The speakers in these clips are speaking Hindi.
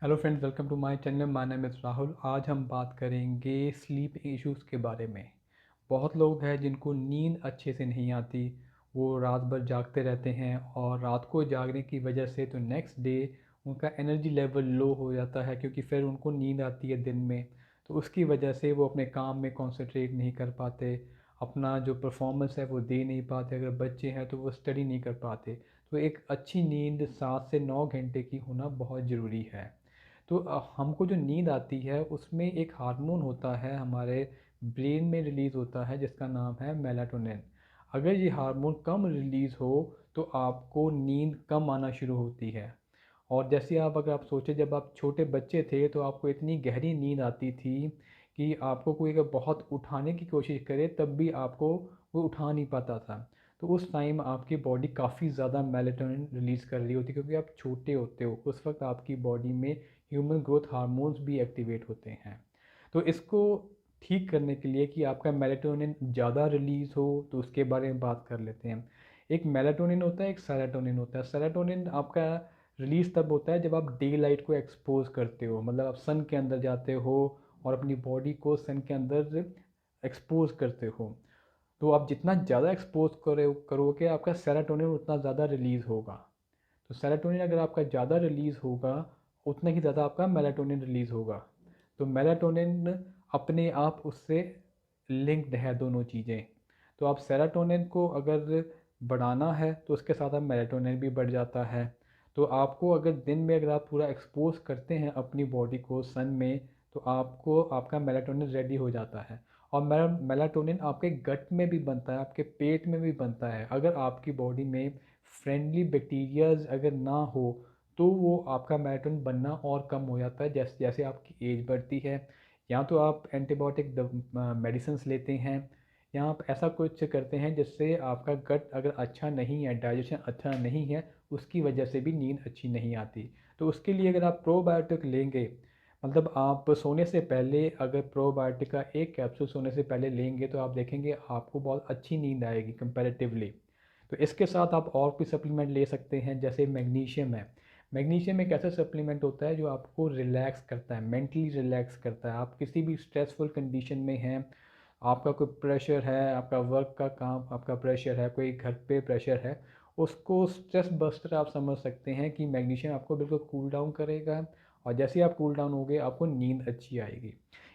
Hello friends, welcome to my channel. My name is Rahul. आज हम बात करेंगे स्लीप इश्यूज़ के बारे में। बहुत लोग हैं जिनको नींद अच्छे से नहीं आती। वो रात भर जागते रहते हैं और रात को जागने की वजह से तो नेक्स्ट डे उनका एनर्जी लेवल लो हो जाता है, क्योंकि फिर उनको नींद आती है दिन में। तो उसकी वजह से वो अपने काम में कंसंट्रेट नहीं कर पाते, अपना जो परफॉर्मेंस है वो दे नहीं पाते। अगर बच्चे हैं तो वो स्टडी नहीं कर पाते। तो एक अच्छी नींद 7 से 9 घंटे की होना बहुत ज़रूरी है। तो हमको जो नींद आती है उसमें एक हार्मोन होता है, हमारे ब्रेन में रिलीज़ होता है, जिसका नाम है मेलाटोनिन। अगर ये हार्मोन कम रिलीज़ हो तो आपको नींद कम आना शुरू होती है। और जैसे अगर आप सोचें, जब आप छोटे बच्चे थे तो आपको इतनी गहरी नींद आती थी कि आपको कोई अगर बहुत उठाने की कोशिश करे तब भी आपको वो उठा नहीं पाता था। तो उस टाइम आपकी बॉडी काफ़ी ज़्यादा मेलाटोनिन रिलीज़ कर रही होती है, क्योंकि आप छोटे होते हो। उस वक्त आपकी बॉडी में ह्यूमन ग्रोथ हार्मोन्स भी एक्टिवेट होते हैं। तो इसको ठीक करने के लिए कि आपका मेलाटोनिन ज़्यादा रिलीज़ हो, तो उसके बारे में बात कर लेते हैं। एक मेलाटोनिन होता है, एक सेरोटोनिन होता है। सेरोटोनिन आपका रिलीज़ तब होता है जब आप डे लाइट को एक्सपोज करते हो, मतलब आप सन के अंदर जाते हो और अपनी बॉडी को सन के अंदर एक्सपोज करते हो। तो आप जितना ज़्यादा एक्सपोज करोगे आपका सेरोटोनिन उतना ज़्यादा रिलीज़ होगा। तो सेरोटोनिन अगर आपका ज़्यादा रिलीज़ होगा, उतना ही ज़्यादा आपका मेलाटोनिन रिलीज़ होगा। तो मेलाटोनिन अपने आप उससे लिंक्ड है, दोनों चीज़ें। तो आप सेरोटोनिन को अगर बढ़ाना है तो उसके साथ आप मेलाटोनिन भी बढ़ जाता है। तो आपको अगर दिन में अगर आप पूरा एक्सपोज करते हैं अपनी बॉडी को सन में, तो आपको आपका मेलाटोनिन रेडी हो जाता है। और मेलाटोनिन आपके गट में भी बनता है, आपके पेट में भी बनता है। अगर आपकी बॉडी में फ्रेंडली बैक्टीरियाज अगर ना हो तो वो आपका मेलाटोनिन बनना और कम हो जाता है जैसे जैसे आपकी एज बढ़ती है। या तो आप एंटीबायोटिक मेडिसिन लेते हैं, या आप ऐसा कुछ करते हैं जिससे आपका गट अगर अच्छा नहीं है, डाइजेशन अच्छा नहीं है, उसकी वजह से भी नींद अच्छी नहीं आती। तो उसके लिए अगर आप प्रोबायोटिक लेंगे, मतलब आप सोने से पहले अगर प्रोबायोटिक का एक कैप्सूल सोने से पहले लेंगे, तो आप देखेंगे आपको बहुत अच्छी नींद आएगी कंपैरेटिवली। तो इसके साथ आप और भी सप्लीमेंट ले सकते हैं, जैसे मैग्नीशियम है। मैग्नीशियम एक ऐसा सप्लीमेंट होता है जो आपको रिलैक्स करता है, मेंटली रिलैक्स करता है। आप किसी भी स्ट्रेसफुल कंडीशन में हैं, आपका कोई प्रेशर है, आपका वर्क का काम, आपका प्रेशर है, कोई घर पे प्रेशर है, उसको स्ट्रेस बस्टर आप समझ सकते हैं कि मैग्नीशियम आपको बिल्कुल कूल डाउन करेगा। और जैसे ही आप कूल डाउन होगे आपको नींद अच्छी आएगी।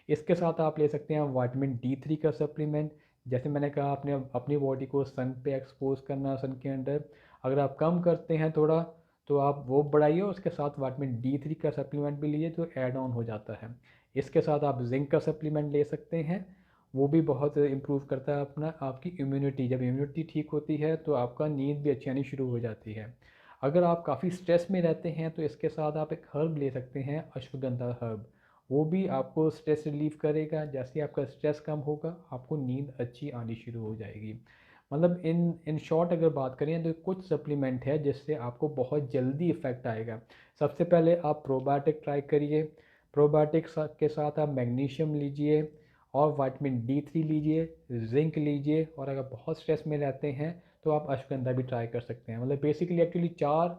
इसके साथ आप ले सकते हैं विटामिन D3 का सप्लीमेंट। जैसे मैंने कहा, आपने अपनी बॉडी को सन पे एक्सपोज करना, सन के अंदर अगर आप कम करते हैं थोड़ा, तो आप वो बढ़ाइए। उसके साथ विटामिन D3 का सप्लीमेंट भी लीजिए, तो ऐड ऑन हो जाता है। इसके साथ आप जिंक का सप्लीमेंट ले सकते हैं। वो भी बहुत इम्प्रूव करता है अपना आपकी इम्यूनिटी। जब इम्यूनिटी ठीक होती है तो आपका नींद भी अच्छी आनी शुरू हो जाती है। अगर आप काफ़ी स्ट्रेस में रहते हैं तो इसके साथ आप एक हर्ब ले सकते हैं, अश्वगंधा हर्ब। वो भी आपको स्ट्रेस रिलीव करेगा। जैसे ही आपका स्ट्रेस कम होगा, आपको नींद अच्छी आनी शुरू हो जाएगी। मतलब इन इन शॉर्ट अगर बात करें तो कुछ सप्लीमेंट है जिससे आपको बहुत जल्दी इफ़ेक्ट आएगा। सबसे पहले आप प्रोबायोटिक ट्राई करिए। प्रोबायोटिक के साथ आप मैग्नीशियम लीजिए और विटामिन D3 लीजिए, जिंक लीजिए, और अगर बहुत स्ट्रेस में रहते हैं तो आप अश्वगंधा भी ट्राई कर सकते हैं। मतलब बेसिकली एक्चुअली 4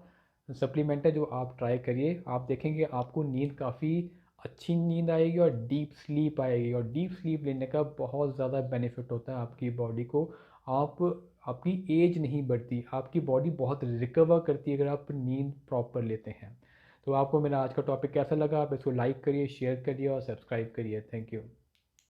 सप्लीमेंट है जो आप ट्राई करिए। आप देखेंगे आपको नींद काफ़ी अच्छी नींद आएगी और डीप स्लीप आएगी। और डीप स्लीप लेने का बहुत ज़्यादा बेनिफिट होता है आपकी बॉडी को। आप आपकी एज नहीं बढ़ती, आपकी बॉडी बहुत रिकवर करती है अगर आप नींद प्रॉपर लेते हैं। तो आपको मेरा आज का टॉपिक कैसा लगा? आप इसको लाइक करिए, शेयर करिए और सब्सक्राइब करिए। Thank you.